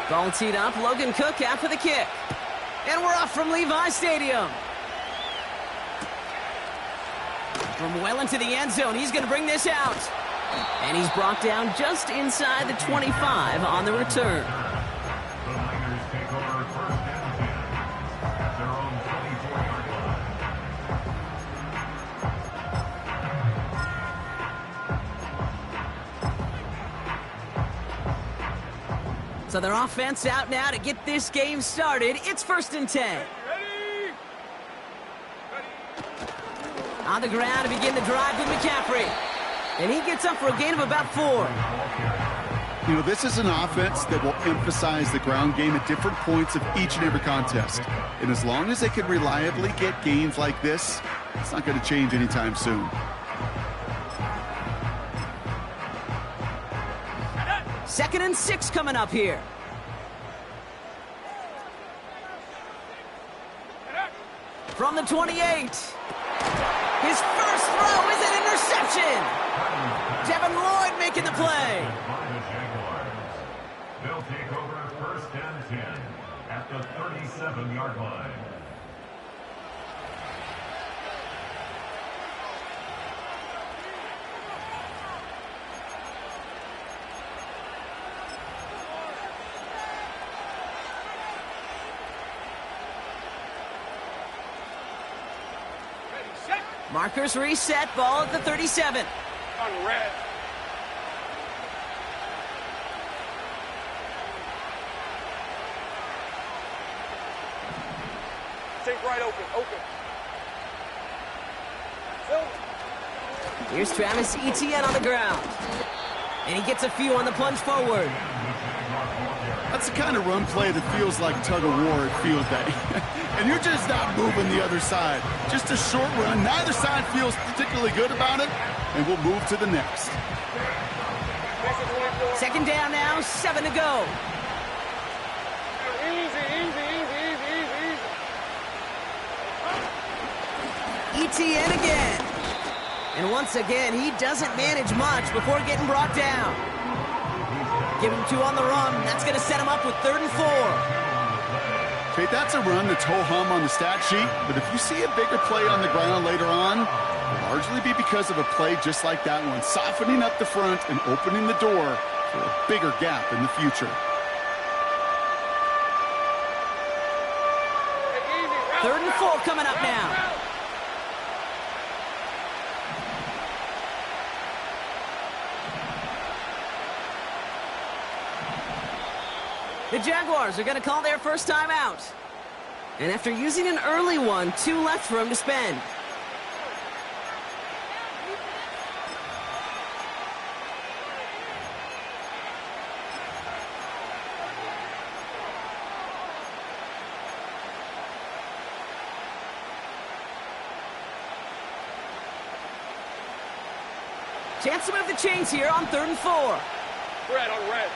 Ball teed up, Logan Cook after the kick. And we're off from Levi Stadium. From well into the end zone, he's going to bring this out. And he's brought down just inside the 25 on the return. So their offense out now to get this game started. It's 1st and 10. Ready. On the ground to begin the drive with McCaffrey. And he gets up for a gain of about 4. You know, this is an offense that will emphasize the ground game at different points of each and every contest. And as long as they can reliably get gains like this, it's not going to change anytime soon. Second and 6 coming up here. From the 28. His first throw is an interception. Devin Lloyd making the play. They'll take over 1st and 10 at the 37-yard line. Markers reset, ball at the 37. On red. Take right open. Here's Travis Etienne on the ground. And he gets a few on the plunge forward. That's the kind of run play that feels like tug-of-war at field day. And you're just not moving the other side. Just a short run. Neither side feels particularly good about it. And we'll move to the next. Second down now, 7 to go. Etienne again. And once again, he doesn't manage much before getting brought down. Give him 2 on the run. That's going to set him up with 3rd and 4. Okay, that's a run that's ho-hum on the stat sheet, but if you see a bigger play on the ground later on, it'll largely be because of a play just like that one, softening up the front and opening the door for a bigger gap in the future. 3rd and 4 coming up now. The Jaguars are going to call their first time out. And after using an early one, 2 left for him to spend. Chance to move the chains here on 3rd and 4. Red on red.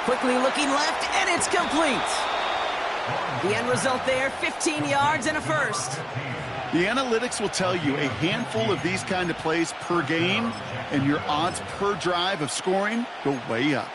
Quickly looking left, and it's complete. The end result there, 15 yards and a first. The analytics will tell you a handful of these kind of plays per game, and your odds per drive of scoring go way up.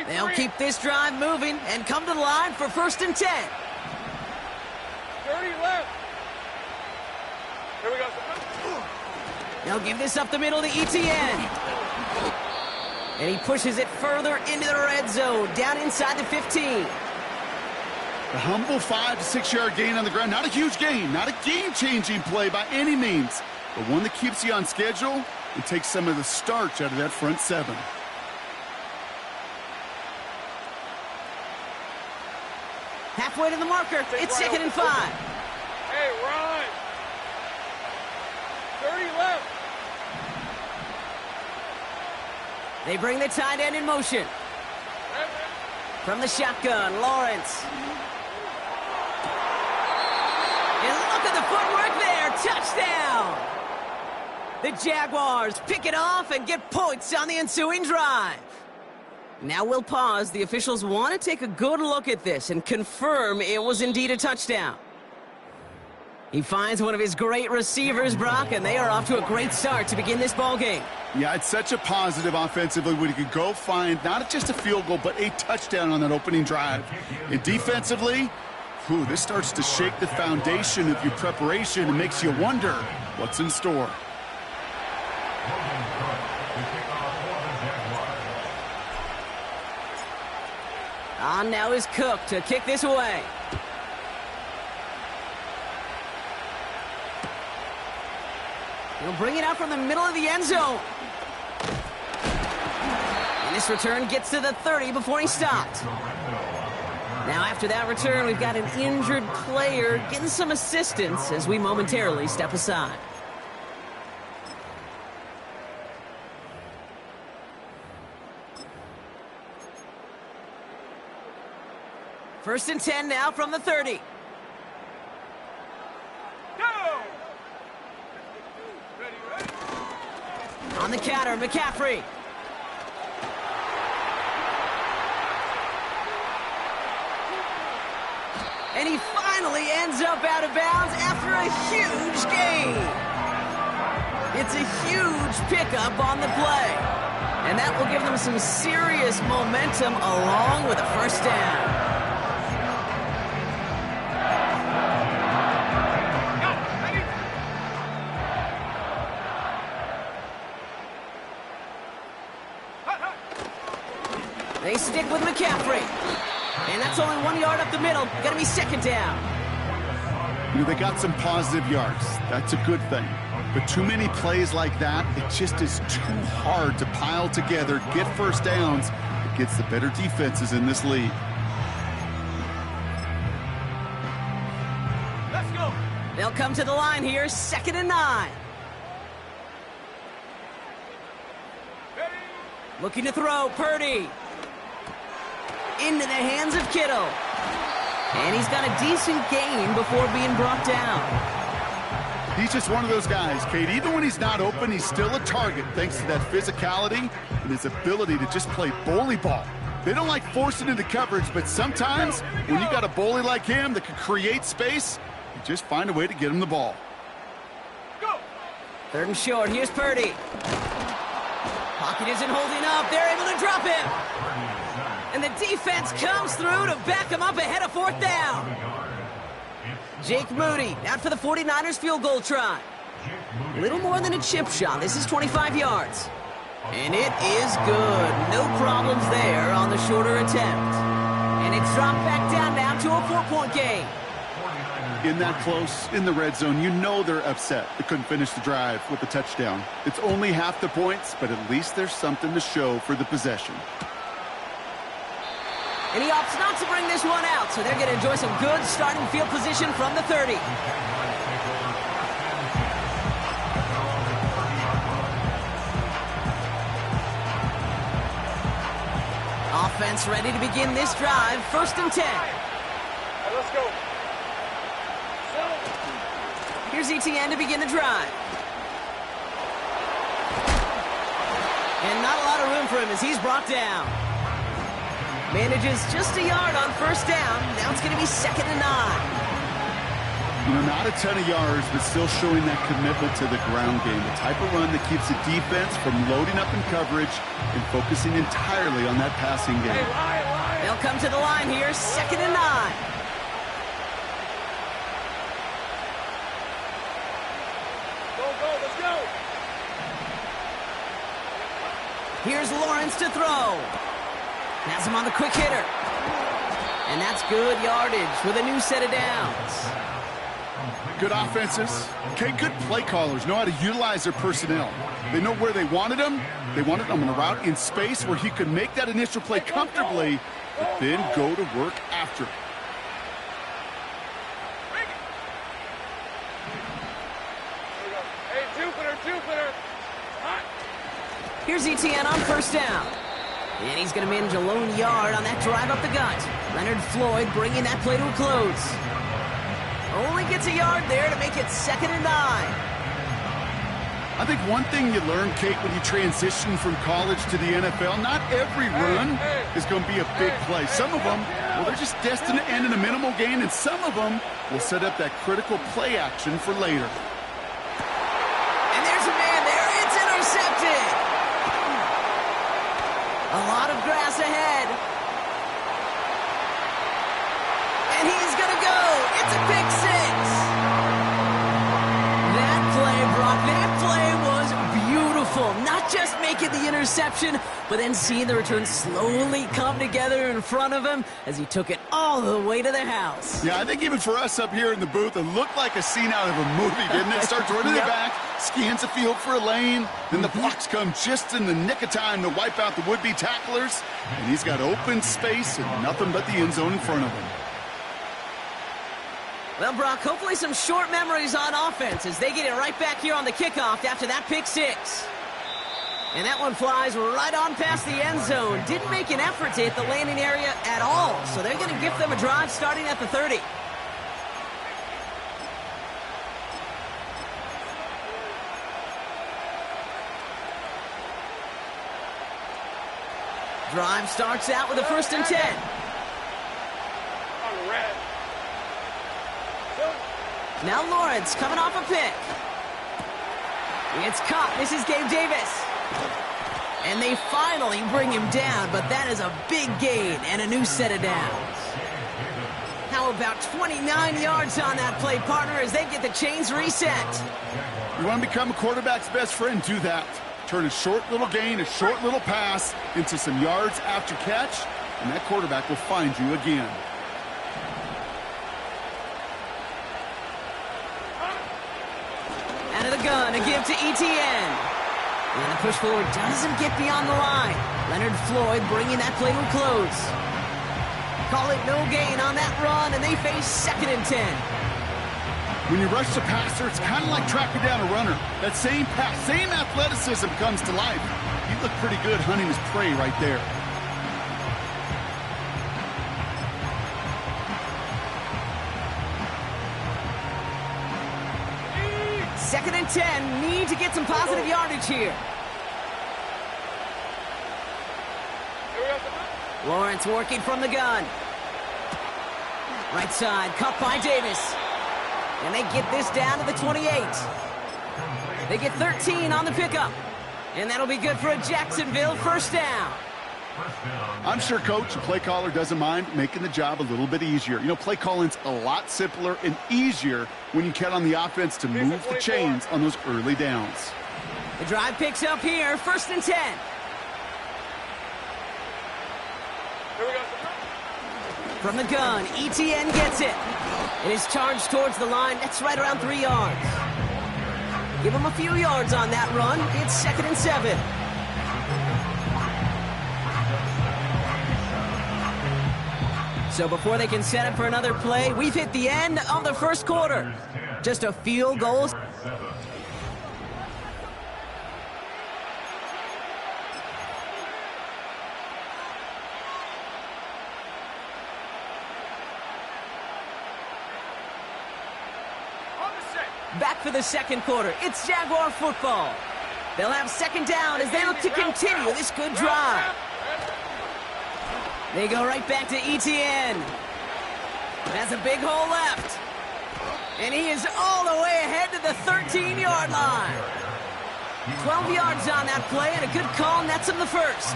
They'll keep this drive moving and come to the line for 1st and 10. 30 left. Here we go. They'll give this up the middle to Etienne. And he pushes it further into the red zone, down inside the 15. A humble 5 to 6 yard gain on the ground. Not a huge gain, not a game-changing play by any means, but one that keeps you on schedule and takes some of the starch out of that front 7. halfway to the marker. It's right 2nd and open. 5. Hey, run. 30 left. They bring the tight end in motion. From the shotgun, Lawrence. And look at the footwork there. Touchdown. The Jaguars pick it off and get points on the ensuing drive. Now we'll pause. The officials want to take a good look at this and confirm it was indeed a touchdown. He finds one of his great receivers, Brock, and they are off to a great start to begin this ball game. Yeah, it's such a positive offensively when he could go find not just a field goal, but a touchdown on that opening drive. And defensively, this starts to shake the foundation of your preparation and makes you wonder what's in store. On now is Cook to kick this away. He'll bring it out from the middle of the end zone. And this return gets to the 30 before he stopped. Now after that return, we've got an injured player getting some assistance as we momentarily step aside. First and 10 now from the 30. On the counter, McCaffrey. And he finally ends up out of bounds after a huge gain. It's a huge pickup on the play. And that will give them some serious momentum along with a first down. They stick with McCaffrey. And that's only 1 yard up the middle. Gonna be second down. They got some positive yards. That's a good thing. But too many plays like that, it just is too hard to pile together, get first downs against the better defenses in this league. Let's go. They'll come to the line here, 2nd and 9. Looking to throw, Purdy. Into the hands of Kittle. And he's got a decent gain before being brought down. He's just one of those guys, Kate. Even when he's not open, he's still a target thanks to that physicality and his ability to just play bully ball. They don't like forcing into coverage, but sometimes when you got a bully like him that can create space, you just find a way to get him the ball. Go. 3rd and short. Here's Purdy. Pocket isn't holding up. They're able to drop him. And the defense comes through to back him up ahead of 4th down. Jake Moody out for the 49ers field goal try. A little more than a chip shot. This is 25 yards. And it is good. No problems there on the shorter attempt. And it's dropped back down now to a 4-point game. In that close, in the red zone, you know they're upset. They couldn't finish the drive with the touchdown. It's only half the points, but at least there's something to show for the possession. And he opts not to bring this one out, so they're going to enjoy some good starting field position from the 30. Offense ready to begin this drive. 1st and 10. Right, let's go. Here's ETN to begin the drive. And not a lot of room for him as he's brought down. Manages just a yard on 1st down. Now it's going to be 2nd and 9. Not a ton of yards, but still showing that commitment to the ground game. The type of run that keeps the defense from loading up in coverage and focusing entirely on that passing game. Hey, Ryan. They'll come to the line here, 2nd and 9. Go, let's go. Here's Lawrence to throw. Has him on the quick hitter. And that's good yardage with a new set of downs. Good offenses. Okay, good play callers know how to utilize their personnel. They know where they wanted them. They wanted them on a route in space where he could make that initial play comfortably, but then go to work after it. Hey, Jupiter. Hot. Here's ETN on first down. And he's going to manage a lone yard on that drive up the gut. Leonard Floyd bringing that play to a close. Only gets a yard there to make it 2nd and 9. I think one thing you learn, Kate, when you transition from college to the NFL, not every run is going to be a big play. Some of them, well, they're just destined to end in a minimal gain, and some of them will set up that critical play action for later. And there's a man there. It's intercepted. A lot of grass ahead. And he's going to go. It's a pick 6. That play, Brock, that play was beautiful. Not just making the interception, but then seeing the return slowly come together in front of him as he took it all the way to the house. Yeah, I think even for us up here in the booth, it looked like a scene out of a movie, didn't it? Starts running it back, scans the field for a lane, then the blocks come just in the nick of time to wipe out the would-be tacklers, and he's got open space and nothing but the end zone in front of him. Well, Brock, hopefully some short memories on offense as they get it right back here on the kickoff after that pick 6. And that one flies right on past the end zone. Didn't make an effort to hit the landing area at all, so they're going to give them a drive starting at the 30. Drive starts out with a 1st and 10. On the red. Now Lawrence coming off a pick. It's caught. This is Gabe Davis. And they finally bring him down, but that is a big gain and a new set of downs. How about 29 yards on that play, partner, as they get the chains reset? You want to become a quarterback's best friend, do that. Turn a short little gain, a short little pass into some yards after catch, and that quarterback will find you again. Out of the gun to give to ETN. And the push forward doesn't get beyond the line. Leonard Floyd bringing that play to a close. Call it no gain on that run, and they face 2nd and 10. When you rush the passer, it's kind of like tracking down a runner. That same pass, same athleticism comes to life. You look pretty good hunting his prey right there. Second and 10, need to get some positive yardage here. Lawrence working from the gun. Right side, cut by Davis. And they get this down to the 28. They get 13 on the pickup. And that'll be good for a Jacksonville 1st down. I'm sure Coach, the play caller, doesn't mind making the job a little bit easier. You know, play calling's a lot simpler and easier when you count on the offense to move the chains on those early downs. The drive picks up here, 1st and 10. Here we go. From the gun, ETN gets it. It is charged towards the line. That's right around 3 yards. Give him a few yards on that run. It's 2nd and 7. So before they can set up for another play, we've hit the end of the 1st quarter. Just a field goal. Back for the 2nd quarter. It's Jaguar football. They'll have 2nd down as they look to continue this good drive. They go right back to ETN. Has a big hole left. And he is all the way ahead to the 13-yard line. 12 yards on that play, and a good call nets him the 1st.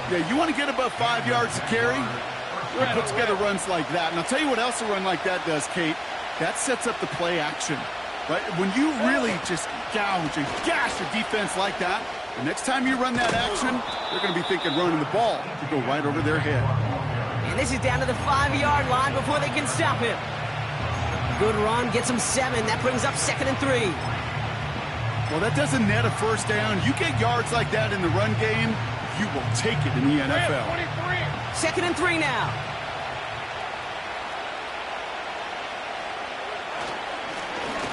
Yeah, you want to get above 5 yards to carry? We're going to put together runs like that. And I'll tell you what else a run like that does, Kate. That sets up the play action. Right? When you really just gouge and gash a defense like that, the next time you run that action, they're going to be thinking running the ball to go right over their head. And this is down to the 5-yard line before they can stop him. Good run, gets him 7. That brings up 2nd and 3. Well, that doesn't net a 1st down. You get yards like that in the run game, you will take it in the NFL. 2nd and 3 now.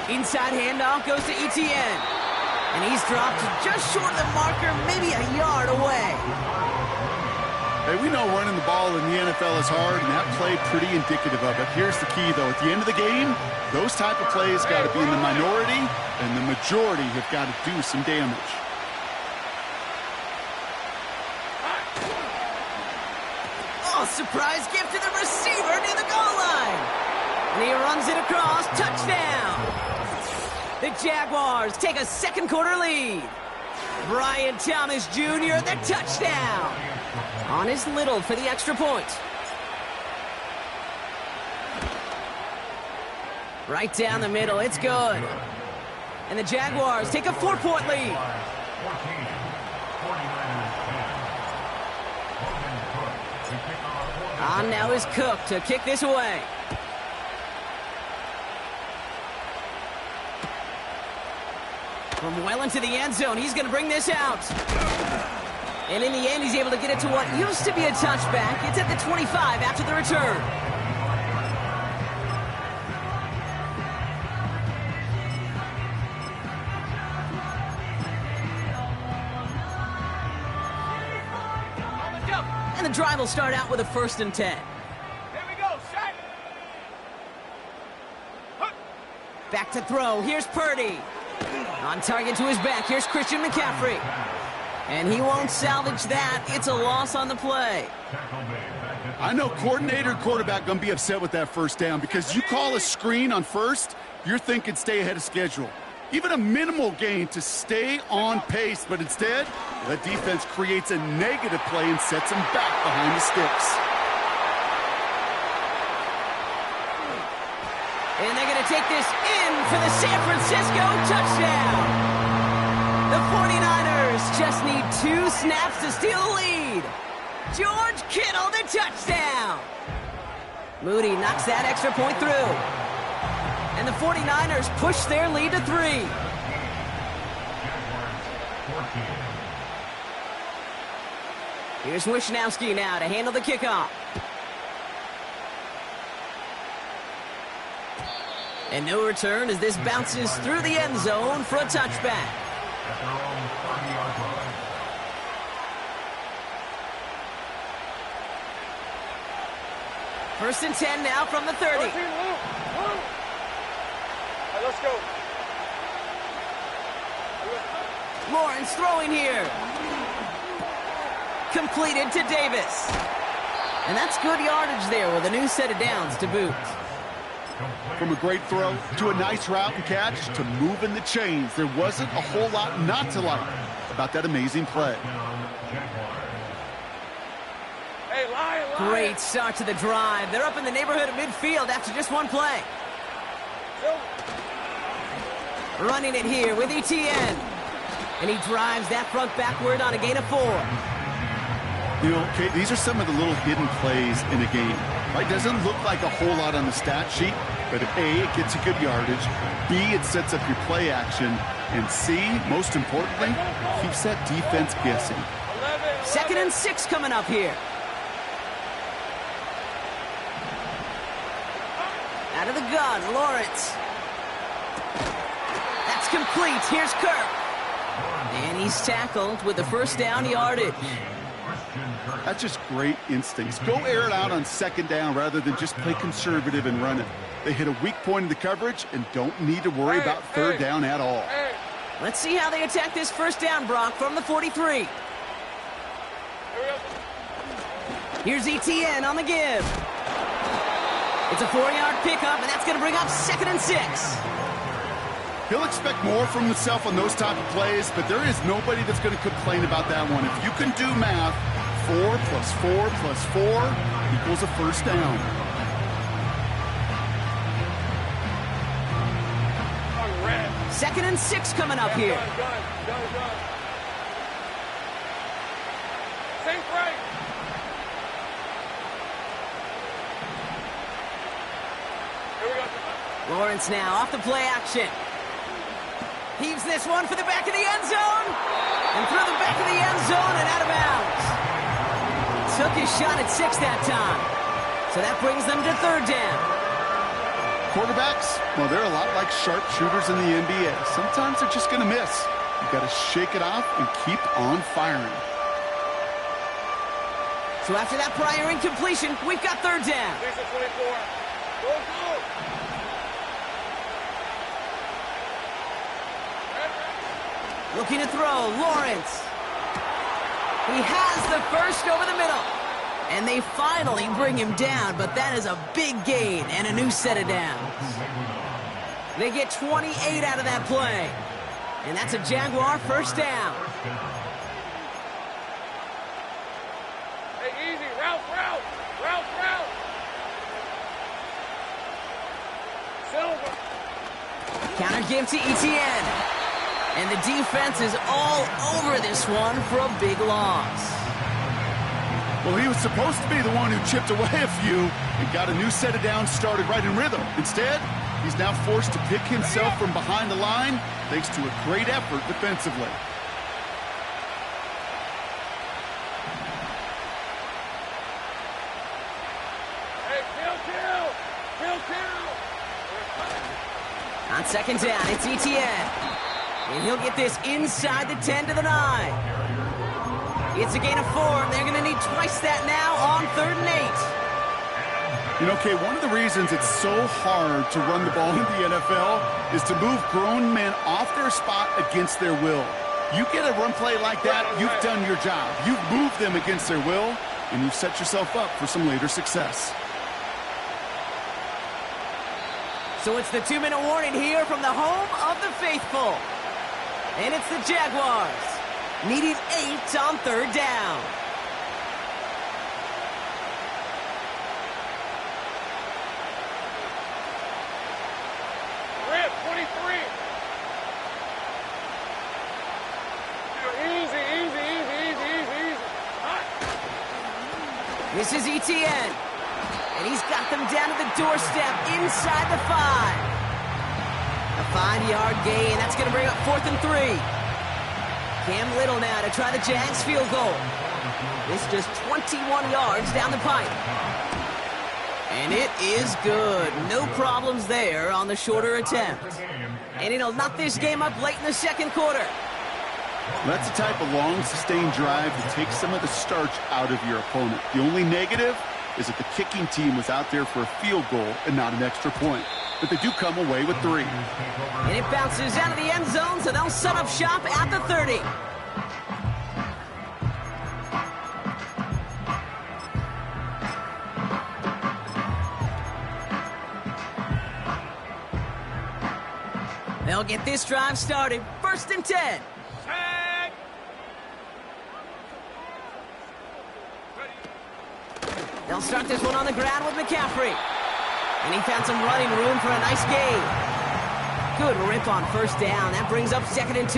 Inside handoff goes to Etienne. And he's dropped just short of the marker, maybe a yard away. Hey, we know running the ball in the NFL is hard, and that play pretty indicative of it. Here's the key, though. At the end of the game, those type of plays got to be in the minority, and the majority have got to do some damage. Oh, surprise gift to the receiver near the goal line. And he runs it across. Touchdown. The Jaguars take a second quarter lead. Brian Thomas Jr., the touchdown. On his Little for the extra point. Right down the middle. It's good. And the Jaguars take a 4-point lead. On now is Cook to kick this away. From well into the end zone, he's going to bring this out. And in the end, he's able to get it to what used to be a touchback. It's at the 25 after the return. And the drive will start out with a 1st and 10. Here we go, set. Back to throw. Here's Purdy. On target to his back. Here's Christian McCaffrey. And he won't salvage that. It's a loss on the play. I know coordinator and quarterback going to be upset with that first down because you call a screen on first, you're thinking stay ahead of schedule. Even a minimal gain to stay on pace, but instead, the defense creates a negative play and sets them back behind the sticks. And they're going to take this in for the San Francisco touchdown. The 49ers just need 2 snaps to steal the lead. George Kittle, the touchdown. Moody knocks that extra point through. And the 49ers push their lead to 3. Here's Wishnowski now to handle the kickoff. And no return as this bounces through the end zone for a touchback. First and 10 now from the 30. All right, let's go. Lawrence throwing here. Completed to Davis. And that's good yardage there with a new set of downs to boot. From a great throw to a nice route and catch to moving the chains, there wasn't a whole lot not to like about that amazing play. Hey, Lion. Great start to the drive. They're up in the neighborhood of midfield after just one play. Running it here with Etienne. And he drives that front backward on a gain of 4. You know, Kate, these are some of the little hidden plays in a game. Right? Doesn't look like a whole lot on the stat sheet, but if A, it gets a good yardage, B, it sets up your play action, and C, most importantly, keeps that defense guessing. 2nd and 6 coming up here. Out of the gun, Lawrence. That's complete. Here's Kirk. And he's tackled with the first down yardage. That's just great instincts. Go air it out on 2nd down rather than just play conservative and run it. They hit a weak point in the coverage and don't need to worry about 3rd down at all. Let's see how they attack this first down, Brock, from the 43. Here's Etienne on the give. It's a 4-yard pickup, and that's going to bring up 2nd and 6. He'll expect more from himself on those type of plays, but there is nobody that's going to complain about that one. If you can do math, 4 plus 4 plus 4 equals a first down. Red. 2nd and 6 coming up here. Gun. Think right. Here we go. Lawrence now off the play action. Heaves this one for the back of the end zone. And through the back of the end zone and out of bounds. Took his shot at 6 that time. So that brings them to 3rd down. Quarterbacks, well, they're a lot like sharpshooters in the NBA. Sometimes they're just going to miss. You've got to shake it off and keep on firing. So after that prior incompletion, we've got third down. Lisa 24. Go, go. Looking to throw, Lawrence. He has the first over the middle. And they finally bring him down, but that is a big gain and a new set of downs. They get 28 out of that play. And that's a Jaguar first down. Hey, easy. Route. Silver. Counter give to Etienne. And the defense is all over this one for a big loss. Well, he was supposed to be the one who chipped away a few and got a new set of downs started right in rhythm. Instead, he's now forced to pick himself from behind the line thanks to a great effort defensively. Hey, kill. On second down, it's Etienne. And he'll get this inside the 10 to the 9. It's a gain of 4, and they're going to need twice that now on 3rd and 8. You know, Kay, one of the reasons it's so hard to run the ball in the NFL is to move grown men off their spot against their will. You get a run play like that, you've done your job. You've moved them against their will, and you've set yourself up for some later success. So it's the 2-minute warning here from the home of the faithful. And it's the Jaguars. Needing 8 on 3rd down. Rip, 23. Easy. Hot. This is Etienne. And he's got them down to the doorstep inside the 5. A 5-yard gain. That's going to bring up 4th and 3. Cam Little now to try the Jags field goal. This just 21 yards down the pipe. And it is good. No problems there on the shorter attempt. And it'll knock this game up late in the second quarter. That's the type of long, sustained drive that takes some of the starch out of your opponent. The only negative is that the kicking team was out there for a field goal and not an extra point. But they do come away with 3. And it bounces out of the end zone, so they'll set up shop at the 30. They'll get this drive started. 1st and 10. Tag. They'll start this one on the ground with McCaffrey. And he found some running room for a nice gain. Good rip on 1st down. That brings up 2nd and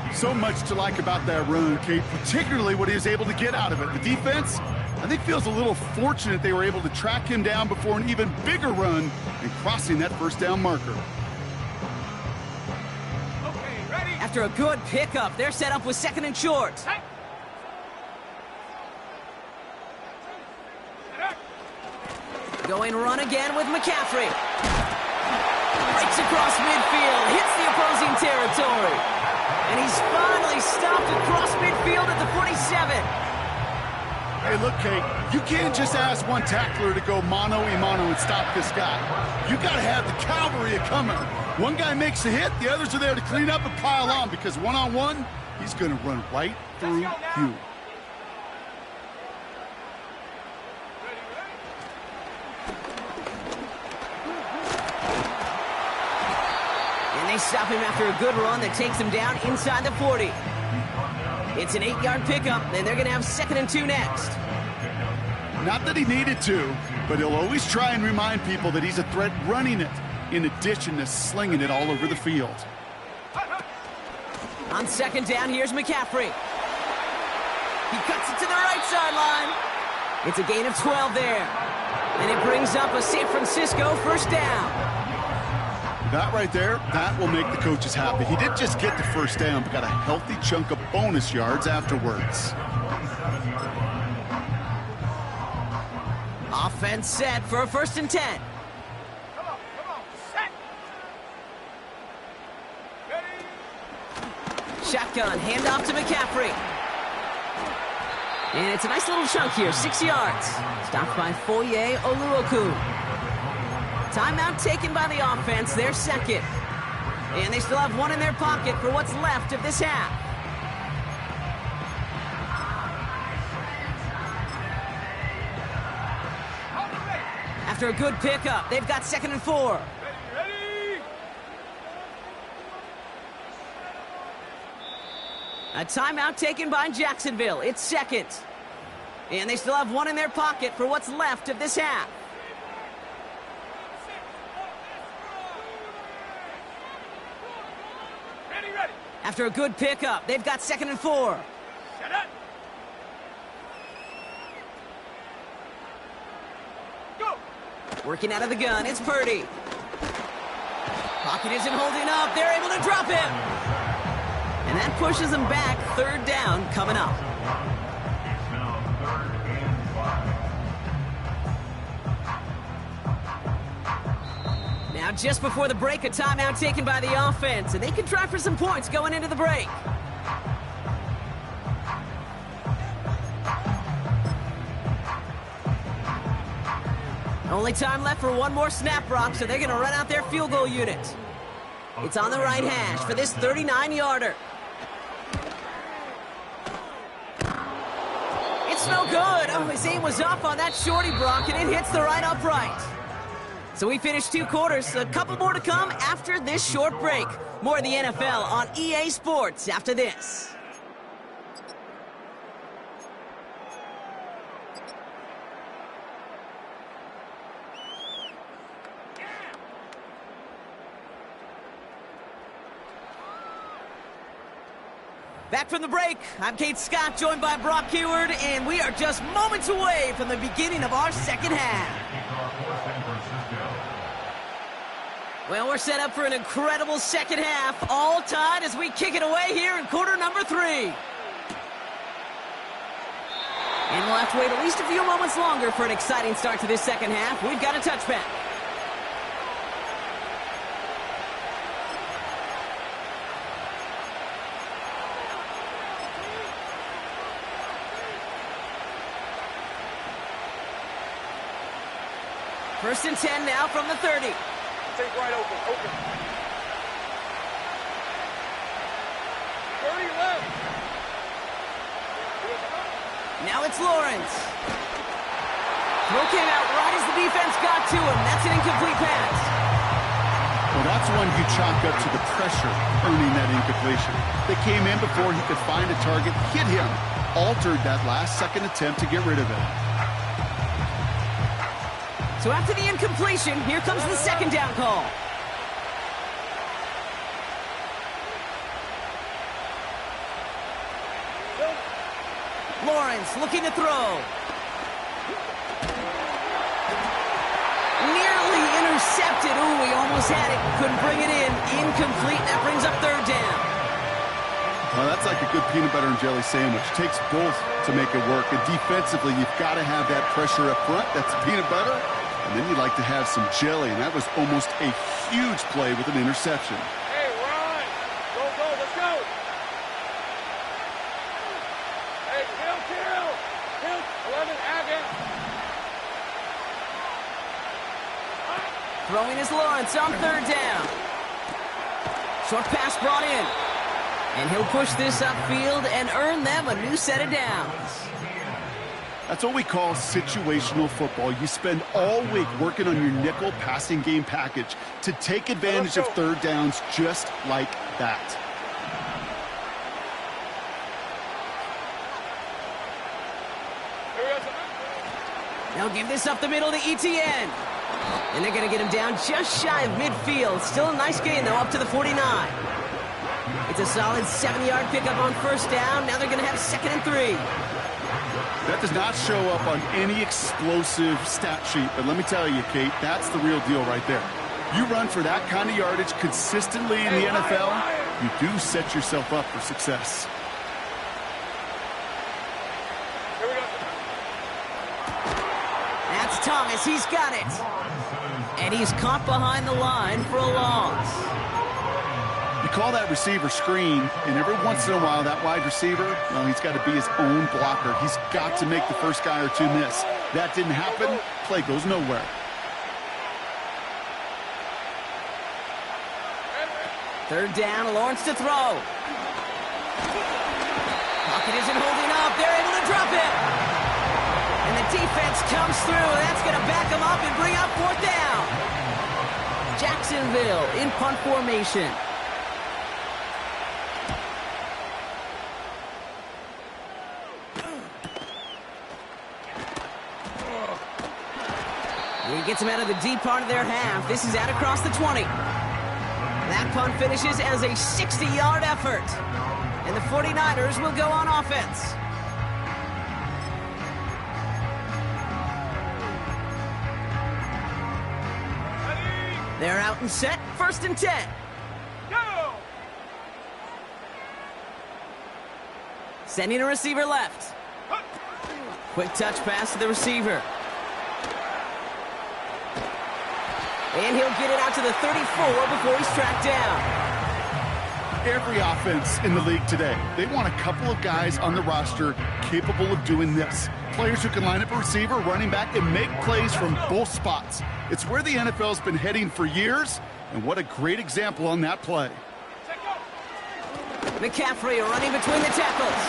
2. So much to like about that run, Kate, particularly what he was able to get out of it. The defense, I think, feels a little fortunate they were able to track him down before an even bigger run and crossing that 1st down marker. Okay, ready. After a good pickup, they're set up with 2nd and short. Hey. Going run again with McCaffrey. Breaks across midfield, hits the opposing territory. And he's finally stopped across midfield at the 47. Hey, look, Kate, you can't just ask one tackler to go mano-a-mano and stop this guy. You got to have the cavalry coming. One guy makes a hit, the others are there to clean up and pile on, because one-on-one, he's going to run right through you. They stop him after a good run that takes him down inside the 40. It's an 8-yard pickup, and they're going to have 2nd and 2 next. Not that he needed to, but he'll always try and remind people that he's a threat running it, in addition to slinging it all over the field. On 2nd down, here's McCaffrey. He cuts it to the right sideline. It's a gain of 12 there. And it brings up a San Francisco 1st down. That right there, that will make the coaches happy. He didn't just get the 1st down, but got a healthy chunk of bonus yards afterwards. Offense set for a 1st and 10. shotgun, handoff to McCaffrey. And it's a nice little chunk here, 6 yards. Stopped by Foye Oluokun. Timeout taken by the offense, their second. And they still have one in their pocket for what's left of this half. After a good pickup, they've got 2nd and 4. Ready? A timeout taken by Jacksonville. It's second. And they still have one in their pocket for what's left of this half. Ready? After a good pickup, they've got 2nd and 4. Set up. Go. Working out of the gun, it's Purdy. Pocket isn't holding up. They're able to drop him. And that pushes them back. 3rd down coming up. It's now 3rd and 5. Now, just before the break, a timeout taken by the offense, and they can try for some points going into the break. Only time left for one more snap, Brock, so they're going to run out their field goal unit. It's on the right hash for this 39-yarder. It's no good. Oh, his aim was off on that shorty, Brock, and it hits the right upright. So we finished 2 quarters. A couple more to come after this short break. More of the NFL on EA Sports after this. Back from the break, I'm Kate Scott, joined by Brock Keyword, and we are just moments away from the beginning of our second half. Well, we're set up for an incredible second half, all tied as we kick it away here in quarter number 3. And we'll have to wait at least a few moments longer for an exciting start to this second half. We've got a touchback. First and 10 now from the 30. Take right open. 30 left. Now it's Lawrence. Throw came out right as the defense got to him. That's an incomplete pass. Well, that's one you chalk up to the pressure earning that incompletion. They came in before he could find a target, hit him, altered that last-second attempt to get rid of it. So after the incompletion, here comes the second down call. Lawrence looking to throw. Nearly intercepted. Ooh, he almost had it. Couldn't bring it in. Incomplete. That brings up 3rd down. Well, that's like a good peanut butter and jelly sandwich. Takes both to make it work. And defensively, you've got to have that pressure up front. That's peanut butter. And then you like to have some jelly, and that was almost a huge play with an interception. Hey, we're on. Go, let's go. Hey, kill. 11, Agate. Throwing is Lawrence on 3rd down. Short pass brought in. And he'll push this upfield and earn them a new set of downs. That's what we call situational football. You spend all week working on your nickel passing game package to take advantage of 3rd downs just like that. They'll give this up the middle to ETN. And they're going to get him down just shy of midfield. Still a nice gain, though, up to the 49. It's a solid 7-yard pickup on 1st down. Now they're going to have 2nd and 3. That does not show up on any explosive stat sheet, but let me tell you, Kate, that's the real deal right there. You run for that kind of yardage consistently in the NFL, you do set yourself up for success. Here we go. That's Thomas. He's got it. And he's caught behind the line for a loss. You call that receiver screen, and every once in a while, that wide receiver, well, he's got to be his own blocker. He's got to make the first guy or two miss. That didn't happen. Play goes nowhere. Third down, Lawrence to throw. Pocket isn't holding up. They're able to drop it. And the defense comes through. That's going to back them up and bring up fourth down. Jacksonville in punt formation. He gets them out of the deep part of their half. This is out across the 20. That punt finishes as a 60-yard effort. And the 49ers will go on offense. They're out and set. First and 10. Go! Sending a receiver left. Quick touch pass to the receiver. And he'll get it out to the 34 before he's tracked down. Every offense in the league today, they want a couple of guys on the roster capable of doing this. Players who can line up a receiver, running back, and make plays from both spots. It's where the NFL's been heading for years, and what a great example on that play. McCaffrey running between the tackles.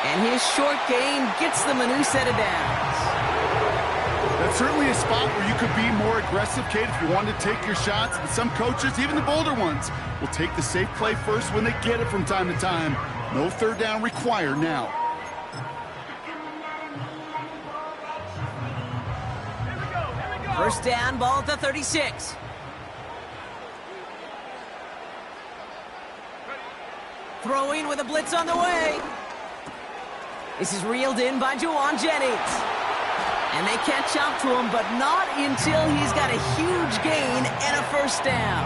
And his short game gets them a new set of downs. That's certainly a spot where you could be more aggressive, Kate, if you wanted to take your shots. But some coaches, even the bolder ones, will take the safe play first when they get it from time to time. No third down required now. First down, ball at the 36. Throwing with a blitz on the way. This is reeled in by Juwan Jennings. And they catch up to him, but not until he's got a huge gain and a first down.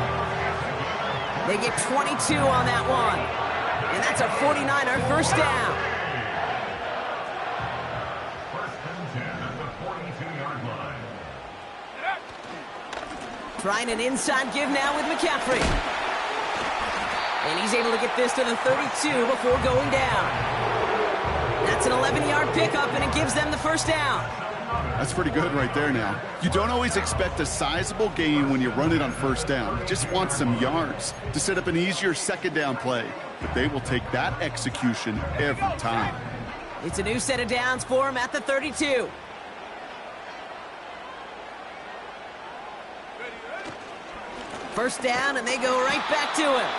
They get 22 on that one. And that's a 49er first down. First and 10 at the 42-yard line. Trying an inside give now with McCaffrey. And he's able to get this to the 32 before going down. That's an 11-yard pickup, and it gives them the first down. That's pretty good right there now. You don't always expect a sizable gain when you run it on first down. You just want some yards to set up an easier second down play. But they will take that execution every time. It's a new set of downs for him at the 32. First down, and they go right back to him.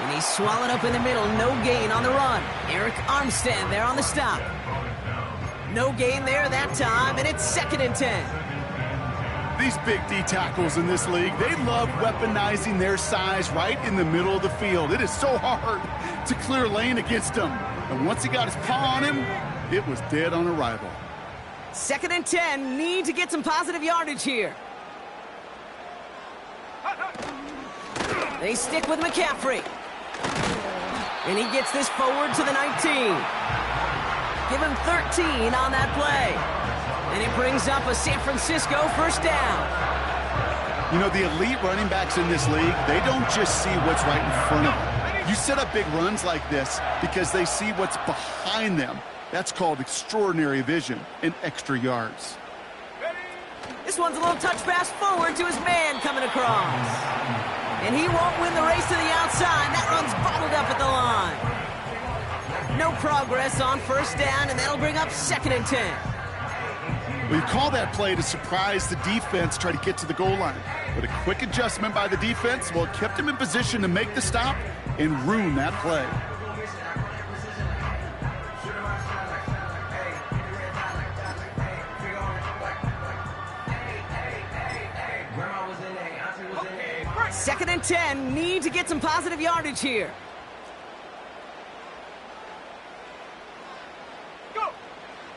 And he's swallowed up in the middle. No gain on the run. Eric Armstead there on the stop. No gain there that time, and it's second and 10. These big D tackles in this league, they love weaponizing their size right in the middle of the field. It is so hard to clear lane against them. And once he got his paw on him, it was dead on arrival. Second and 10, need to get some positive yardage here. They stick with McCaffrey. And he gets this forward to the 19. Give him 13 on that play. And it brings up a San Francisco first down. You know, the elite running backs in this league, they don't just see what's right in front of them. You set up big runs like this because they see what's behind them. That's called extraordinary vision and extra yards. This one's a little touch pass forward to his man coming across. And he won't win the race to the outside. That run's bottled up at the line. No progress on first down, and that'll bring up second and 10. Well, you call that play to surprise the defense, try to get to the goal line. But a quick adjustment by the defense, well, it kept him in position to make the stop and ruin that play. Second and 10, need to get some positive yardage here.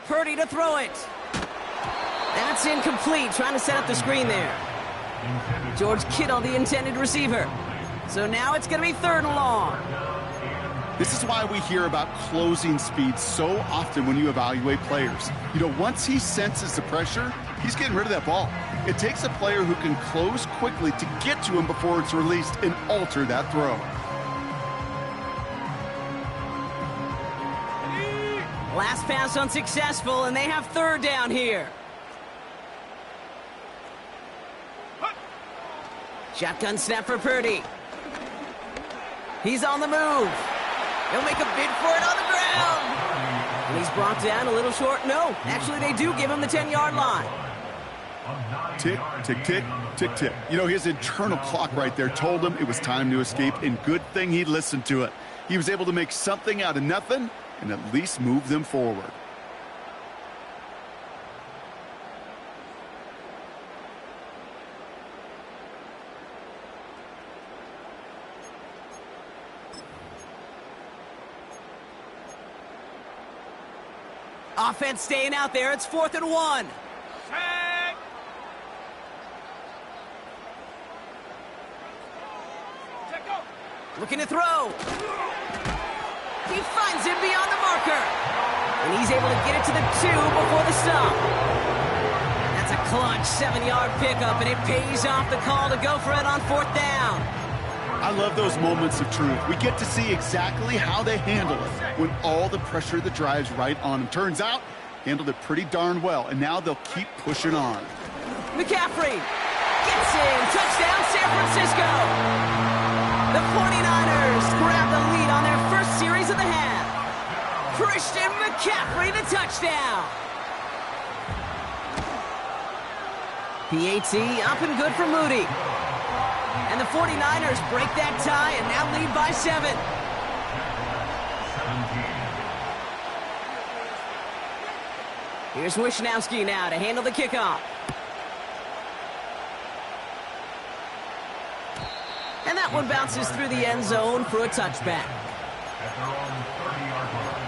Purdy to throw it. That's incomplete, trying to set up the screen there. George Kittle, the intended receiver. So now it's going to be third and long. This is why we hear about closing speed so often when you evaluate players. You know, once he senses the pressure, he's getting rid of that ball. It takes a player who can close quickly to get to him before it's released and alter that throw. Last pass unsuccessful, and they have third down here. Shotgun snap for Purdy. He's on the move. He'll make a bid for it on the ground. And he's brought down a little short. No, actually they do give him the 10-yard line. Tick, tick, tick, tick, tick. You know, his internal clock right there told him it was time to escape, and good thing he listened to it. He was able to make something out of nothing and at least move them forward. Offense staying out there. It's 4th and 1. Set. Check go. Looking to throw. He finds him beyond the marker. And he's able to get it to the 2 before the stop. That's a clutch 7-yard pickup, and it pays off the call to go for it on 4th down. I love those moments of truth. We get to see exactly how they handle it when all the pressure that drives right on them. Turns out, handled it pretty darn well, and now they'll keep pushing on. McCaffrey gets in. Touchdown, San Francisco. The 49ers grab the lead on their first series of the half. Christian McCaffrey, the touchdown. PAT up and good for Moody. And the 49ers break that tie and now lead by 7. Here's Wishnowski now to handle the kickoff. And that one bounces through the end zone for a touchback. At their own 30-yard line.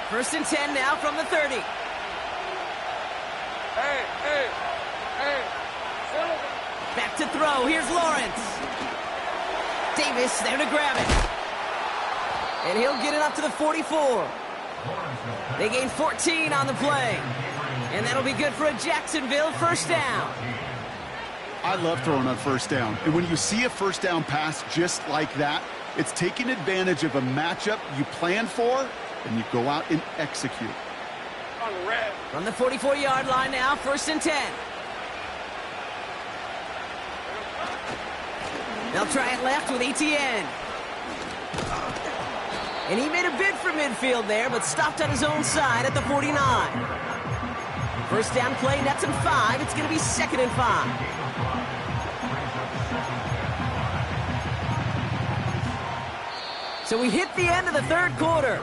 First and 10 now from the 30. Hey. Silver. Back to throw. Here's Lawrence. Davis there to grab it. And he'll get it up to the 44. They gain 14 on the play. And that'll be good for a Jacksonville first down. I love throwing on first down. And when you see a first down pass just like that, it's taking advantage of a matchup you planned for, and you go out and execute. On red. From the 44-yard line now, first and 10. They'll try it left with Etienne. And he made a bid for midfield there, but stopped on his own side at the 49. First down play, nets him 5. It's going to be 2nd and 5. So we hit the end of the third quarter.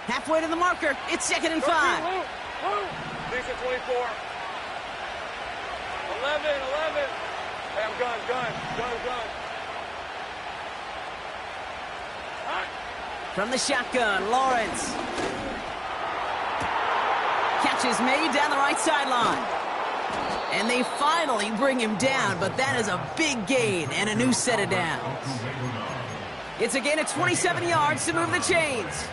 Halfway to the marker. It's 2nd and 5. Decent 24. 11. Hey, I'm gun. From the shotgun, Lawrence. Catch is made down the right sideline. And they finally bring him down, but that is a big gain and a new set of downs. It's a gain of 27 yards to move the chains.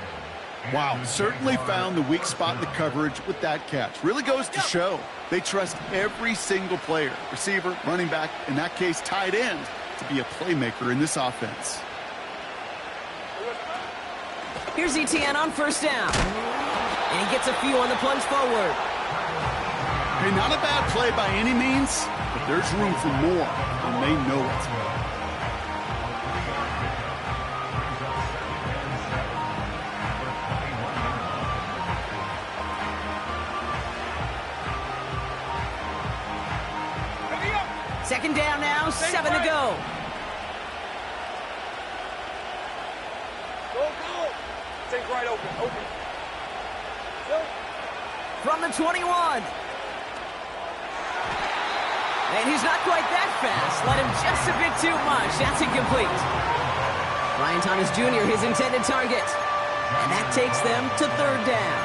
Wow, certainly found the weak spot in the coverage with that catch. Really goes to show they trust every single player, receiver, running back, in that case tight end, to be a playmaker in this offense. Here's Etienne on first down. And he gets a few on the plunge forward. Hey, not a bad play by any means, but there's room for more, and they know it. Second down now, 7 to go. Go. Take right open. Go. From the 21. And he's not quite that fast. Let him just a bit too much. That's incomplete. Ryan Thomas Jr., his intended target. And that takes them to third down.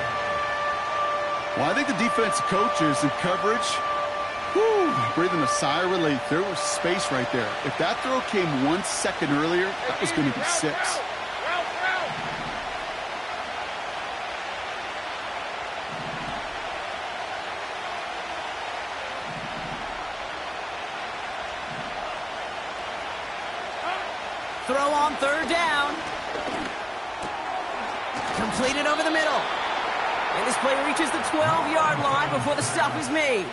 Well, I think the defense coaches and coverage Whew, breathing a sigh of relief. There was space right there. If that throw came 1 second earlier, that was going to be 6. Throw on 3rd down. Completed over the middle. And this play reaches the 12-yard line before the stop is made.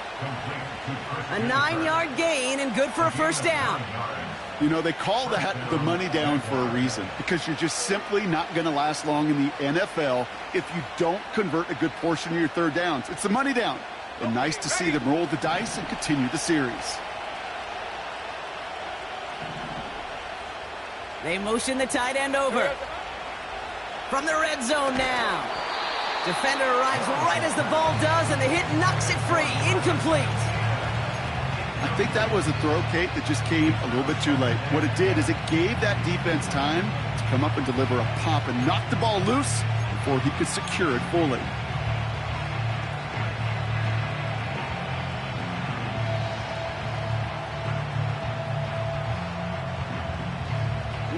A 9-yard gain and good for a 1st down. You know, they call that the money down for a reason, because you're just simply not going to last long in the NFL if you don't convert a good portion of your 3rd downs. It's the money down. And nice to see them roll the dice and continue the series. They motion the tight end over. From the red zone now. Defender arrives right as the ball does, and the hit knocks it free. Incomplete. I think that was a throw, Kate, that just came a little bit too late. What it did is it gave that defense time to come up and deliver a pop and knock the ball loose before he could secure it fully.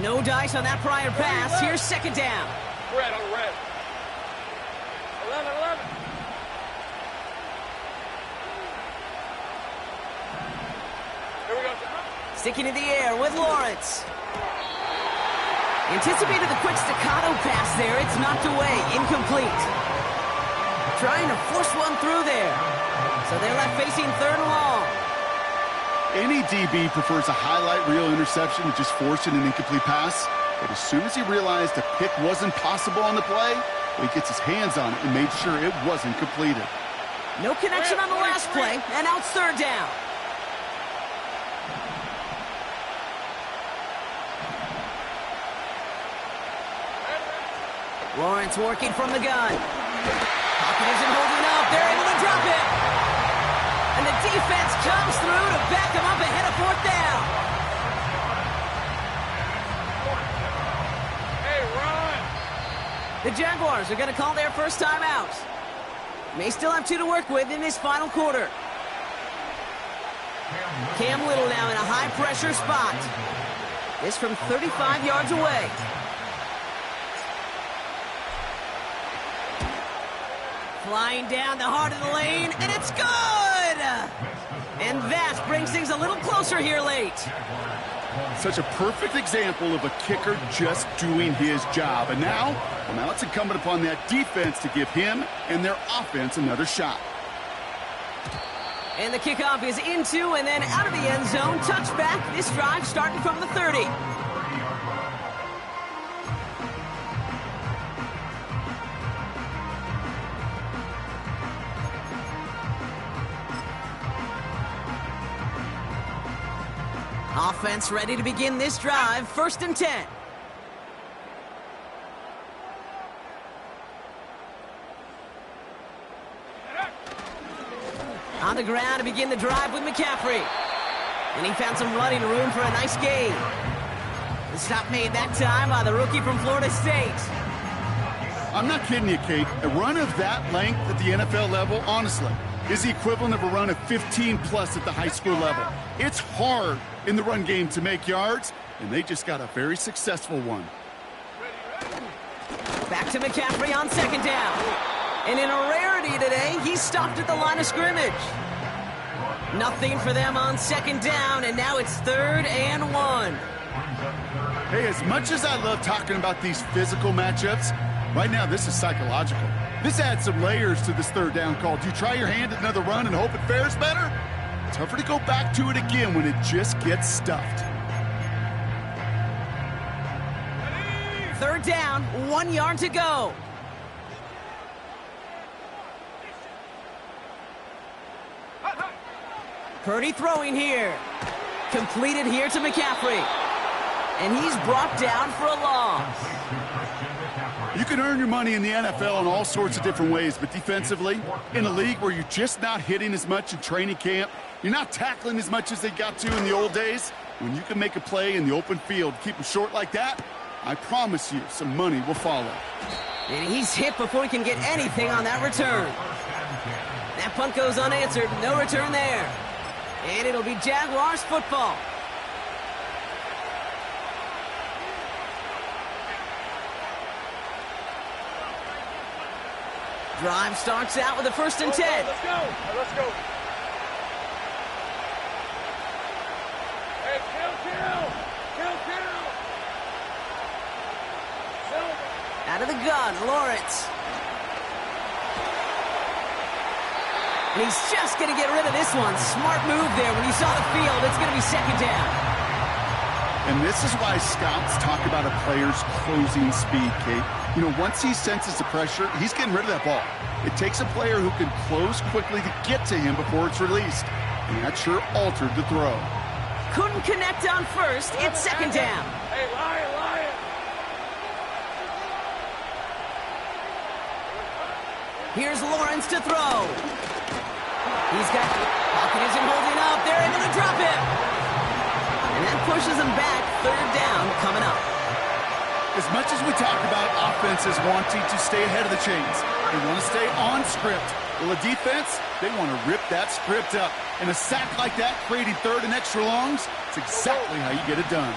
No dice on that prior pass. Here's 2nd down. Red on red. 11. Here we go. Sticking in the air with Lawrence. Anticipated the quick staccato pass there. It's knocked away. Incomplete. Trying to force one through there. So they're left facing 3rd and long. Any DB prefers a highlight reel interception to just forcing an incomplete pass. But as soon as he realized a pick wasn't possible on the play, he gets his hands on it and made sure it wasn't completed. No connection on the last play, and now it's 3rd down. Lawrence working from the gun. Pocket isn't holding up. They're able to drop it. And the defense comes through to back him up ahead of 4th down. Hey, run! The Jaguars are going to call their first timeout. May still have 2 to work with in this final quarter. Cam Little now in a high-pressure spot. This from 35 yards away. Flying down the heart of the lane, and it's good! And that brings things a little closer here late. Such a perfect example of a kicker just doing his job. And now it's incumbent upon that defense to give him and their offense another shot. And the kickoff is into and then out of the end zone. Touchback. This drive starting from the 30. Offense ready to begin this drive. 1st and 10. On the ground to begin the drive with McCaffrey. And he found some running room for a nice gain. The stop made that time by the rookie from Florida State. I'm not kidding you, Kate. A run of that length at the NFL level, honestly, is the equivalent of a run of 15-plus at the high school level. It's hard in the run game to make yards, and they just got a very successful one. Back to McCaffrey on 2nd down. And in a rarity today, he's stopped at the line of scrimmage. Nothing for them on 2nd down, and now it's 3rd and 1. Hey, as much as I love talking about these physical matchups, right now this is psychological. This adds some layers to this 3rd down call. Do you try your hand at another run and hope it fares better? Tougher to go back to it again when it just gets stuffed. 3rd down, 1 yard to go. Purdy throwing here. Completed here to McCaffrey. And he's brought down for a loss. You can earn your money in the NFL in all sorts of different ways, but defensively, in a league where you're just not hitting as much in training camp, you're not tackling as much as they got to in the old days, when you can make a play in the open field, keep them short like that, I promise you some money will follow. And he's hit before he can get anything on that return. That punt goes unanswered. No return there. And it'll be Jaguars football. Drive starts out with a 1st and 10. Let's go. Let's go. Hey, kill. Out of the gun, Lawrence. And he's just going to get rid of this one. Smart move there. When you saw the field, it's going to be 2nd down. And this is why scouts talk about a player's closing speed, Kate. You know, once he senses the pressure, he's getting rid of that ball. It takes a player who can close quickly to get to him before it's released. And that sure altered the throw. Couldn't connect on 1st. It's 2nd down. Hey, Lion. Here's Lawrence to throw. He's got pocket isn't holding up. They're able to drop him. And that pushes him back. 3rd down coming up. As much as we talk about offenses wanting to stay ahead of the chains, they want to stay on script. Well, the defense, they want to rip that script up. And a sack like that, creating 3rd and extra longs, it's exactly how you get it done.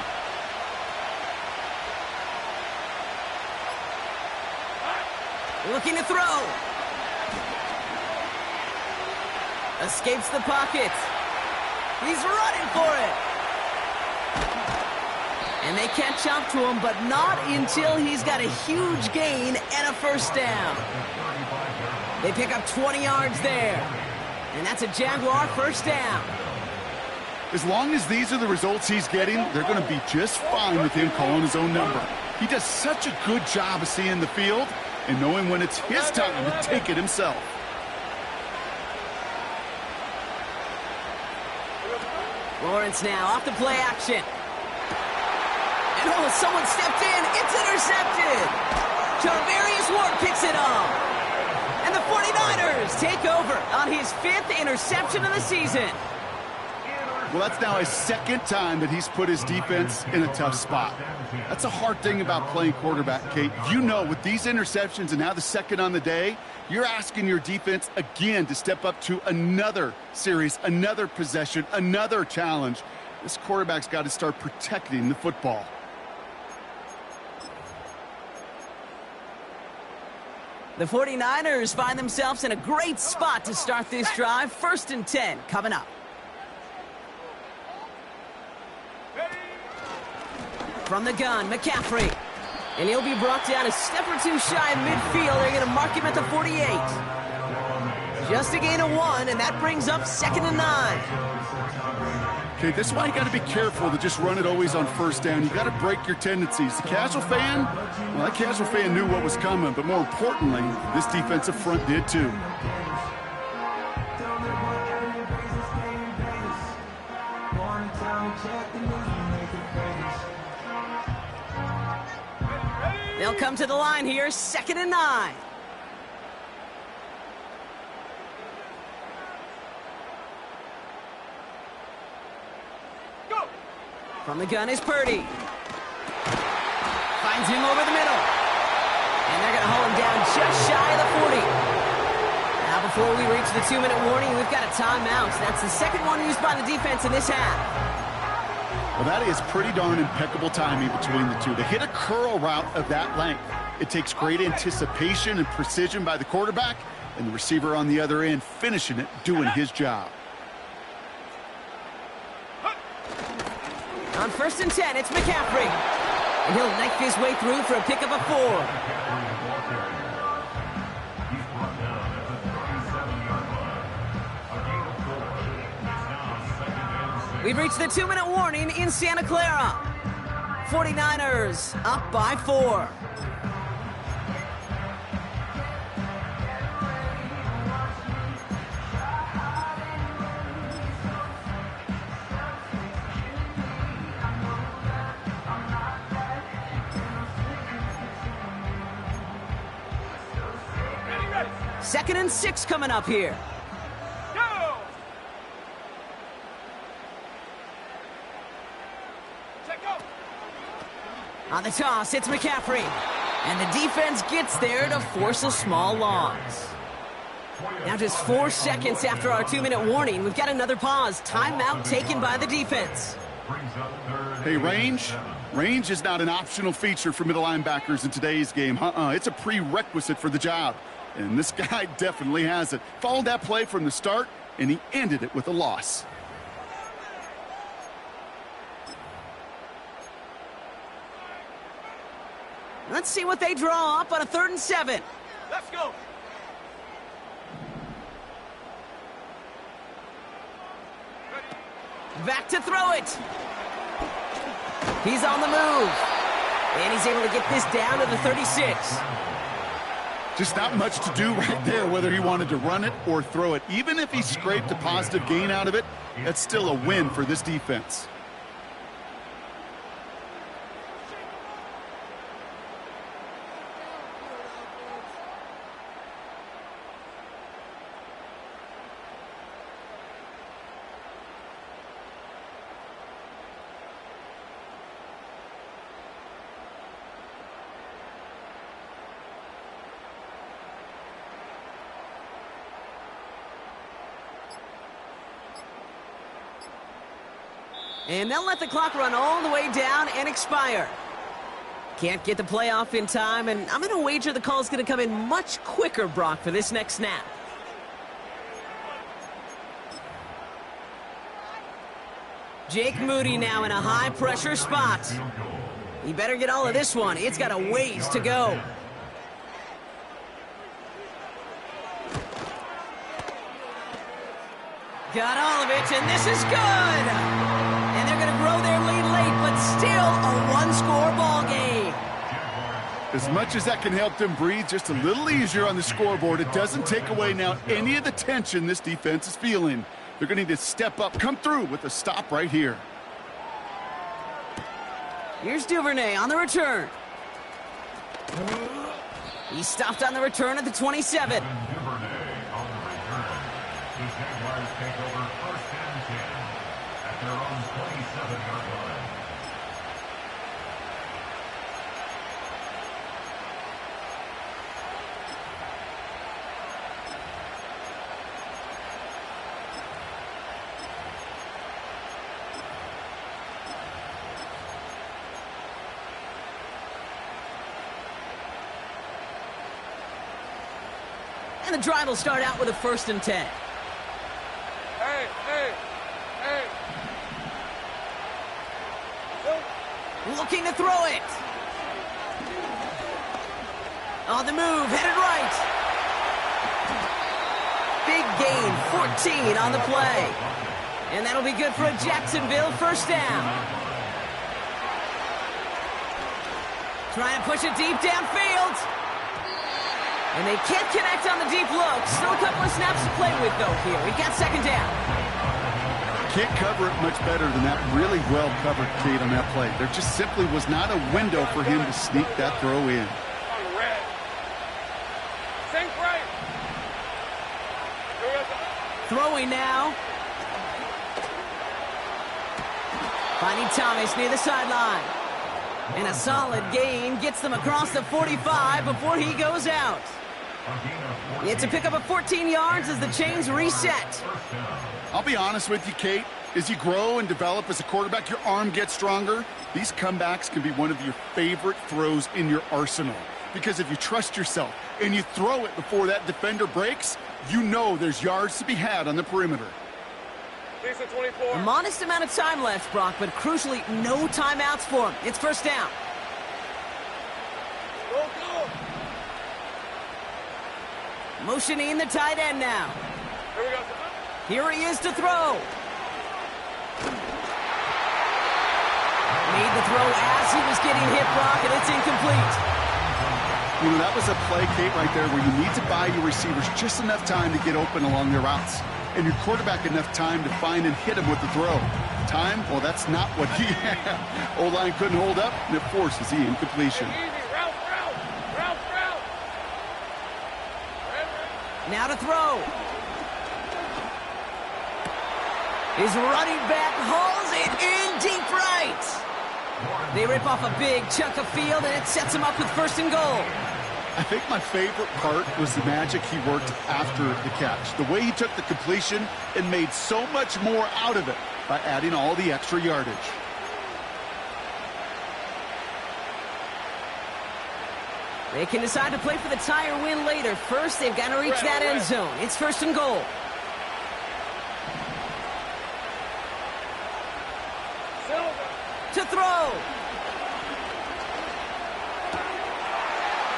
Looking to throw. Escapes the pocket. He's running for it. And they catch up to him, but not until he's got a huge gain and a 1st down. They pick up 20 yards there. And that's a Jaguar 1st down. As long as these are the results he's getting, they're going to be just fine with him calling his own number. He does such a good job of seeing the field and knowing when it's his time to take it himself. Lawrence now off the play action. And oh, someone stepped in. It's intercepted. Tarvarius Ward picks it up. And the 49ers take over on his 5th interception of the season. Well, that's now his 2nd time that he's put his defense in a tough spot. That's a hard thing about playing quarterback, Kate. You know, with these interceptions and now the 2nd on the day, you're asking your defense again to step up to another series, another possession, another challenge. This quarterback's got to start protecting the football. The 49ers find themselves in a great spot to start this drive. 1st and 10 coming up. From the gun, McCaffrey. And he'll be brought down a step or 2 shy of midfield. They're going to mark him at the 48. Just a gain of 1, and that brings up 2nd and 9. Okay, this is why you got to be careful to just run it always on 1st down. You got to break your tendencies. The casual fan, well, that casual fan knew what was coming, but more importantly, this defensive front did too. They'll come to the line here, 2nd and 9. Go. From the gun is Purdy. Finds him over the middle. And they're going to hold him down just shy of the 40. Now before we reach the 2-minute warning, we've got a timeout. That's the 2nd one used by the defense in this half. Well, that is pretty darn impeccable timing between the two. To hit a curl route of that length, it takes great anticipation and precision by the quarterback, and the receiver on the other end finishing it, doing his job. On 1st and 10, it's McCaffrey. And he'll knife his way through for a pickup of 4. We've reached the 2-minute warning in Santa Clara. 49ers up by 4. Ready. 2nd and 6 coming up here. Go. Check go. On the toss, it's McCaffrey. And the defense gets there to force a small loss. Now just 4 seconds after our 2-minute warning, we've got another pause. Timeout taken by the defense. Hey, range is not an optional feature for middle linebackers in today's game. It's a prerequisite for the job. And this guy definitely has it. Followed that play from the start, and he ended it with a loss. Let's see what they draw up on a 3rd and 7. Let's go. Back to throw it. He's on the move. And he's able to get this down to the 36. Just not much to do right there, whether he wanted to run it or throw it. Even if he scraped a positive gain out of it, that's still a win for this defense. And they'll let the clock run all the way down and expire. Can't get the play off in time, and I'm going to wager the call's going to come in much quicker, Brock, for this next snap. Jake Moody now in a high-pressure spot. He better get all of this one. It's got a ways to go. Got all of it, and this is good! And they're going to grow their lead late, but still a one-score ball game. As much as that can help them breathe just a little easier on the scoreboard, it doesn't take away now any of the tension this defense is feeling. They're going to need to step up, come through with a stop right here. Here's Duvernay on the return. He stopped on the return at the 27. And the drive will start out with a 1st and 10. Hey, hey, hey. Looking to throw it. On the move, headed right. Big gain, 14 on the play. And that'll be good for a Jacksonville 1st down. Trying to push it deep downfield. And they can't connect on the deep look. Still a couple of snaps to play with, though, here. We've got 2nd down. Can't cover it much better than that. Really well covered, Kate, on that play. There just simply was not a window for him to sneak that throw in. On red. Think right. Throwing now. Finding Thomas near the sideline. And a solid gain gets them across the 45 before he goes out. It's a pick up of 14 yards as the chains reset. I'll be honest with you, Kate. As you grow and develop as a quarterback, your arm gets stronger. These comebacks can be one of your favorite throws in your arsenal. Because if you trust yourself and you throw it before that defender breaks, you know there's yards to be had on the perimeter. A modest amount of time left, Brock, but crucially, no timeouts for him. It's 1st down. Go, go. Motioning the tight end now. Here we go. Here he is to throw. Made the throw as he was getting hit, Brock, and it's incomplete. You know, that was a play, Kate, right there where you need to buy your receivers just enough time to get open along their routes. And your quarterback enough time to find and hit him with the throw. Time? Well, that's not what he had. O-line couldn't hold up, and it forces the incompletion. Route. Now to throw. His running back hauls it in deep right. They rip off a big chunk of field, and it sets him up with 1st and goal. I think my favorite part was the magic he worked after the catch. The way he took the completion and made so much more out of it by adding all the extra yardage. They can decide to play for the tie or win later. First, they've got to reach that end zone. It's 1st and goal. To throw.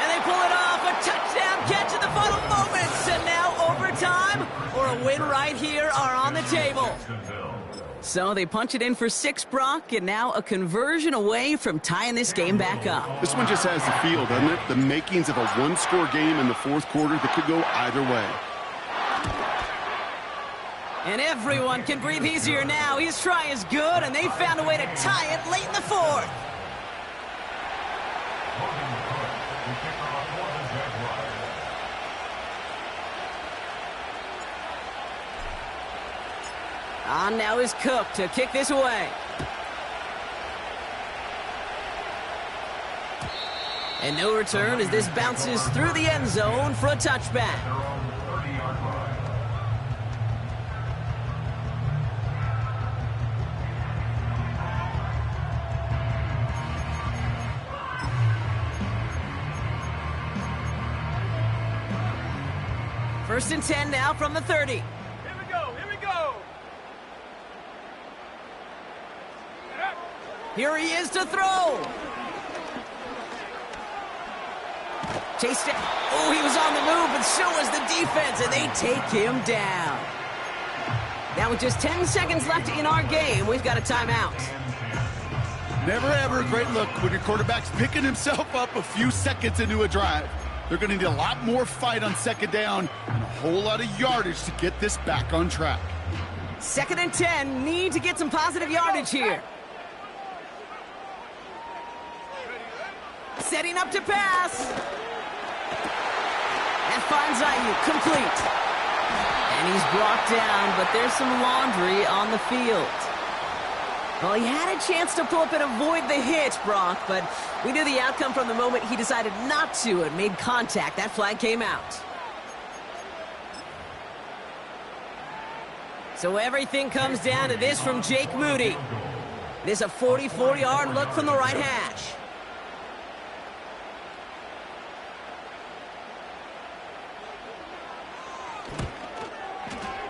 And they pull it off. A touchdown catch in the final moments. And now overtime or a win right here are on the table. So they punch it in for 6, Brock, and now a conversion away from tying this game back up. This one just has the feel, doesn't it? The makings of a one-score game in the 4th quarter that could go either way. And everyone can breathe easier now. His try is good, and they found a way to tie it late in the 4th. On now is Cook to kick this away. And no return as this bounces through the end zone for a touchback. First and 10 now from the 30. Here we go. Here we go. Here he is to throw. Chased it. Oh, he was on the move, but so was the defense, and they take him down. Now with just 10 seconds left in our game, we've got a timeout. Never ever a great look when your quarterback's picking himself up a few seconds into a drive. They're going to need a lot more fight on 2nd down and a whole lot of yardage to get this back on track. 2nd and 10, need to get some positive yardage here. Setting up to pass. And finds Ayuk complete. And he's brought down, but there's some laundry on the field. Well, he had a chance to pull up and avoid the hit, Brock, but we knew the outcome from the moment he decided not to and made contact. That flag came out. So everything comes down to this from Jake Moody. This a 44-yard look from the right hash.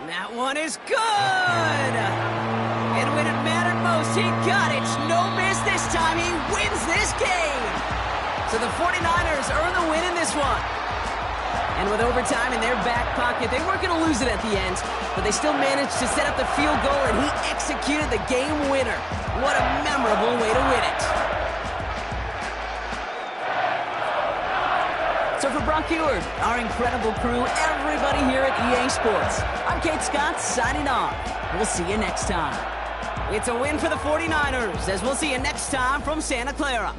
That one is good! And when it mattered most, he got it. No miss this time. He wins this game. So the 49ers earn the win in this one. And with overtime in their back pocket, they weren't going to lose it at the end, but they still managed to set up the field goal, and he executed the game winner. What a memorable way to win it. So for Brock Eward, our incredible crew, everybody here at EA Sports, I'm Kate Scott signing off. We'll see you next time. It's a win for the 49ers, as we'll see you next time from Santa Clara.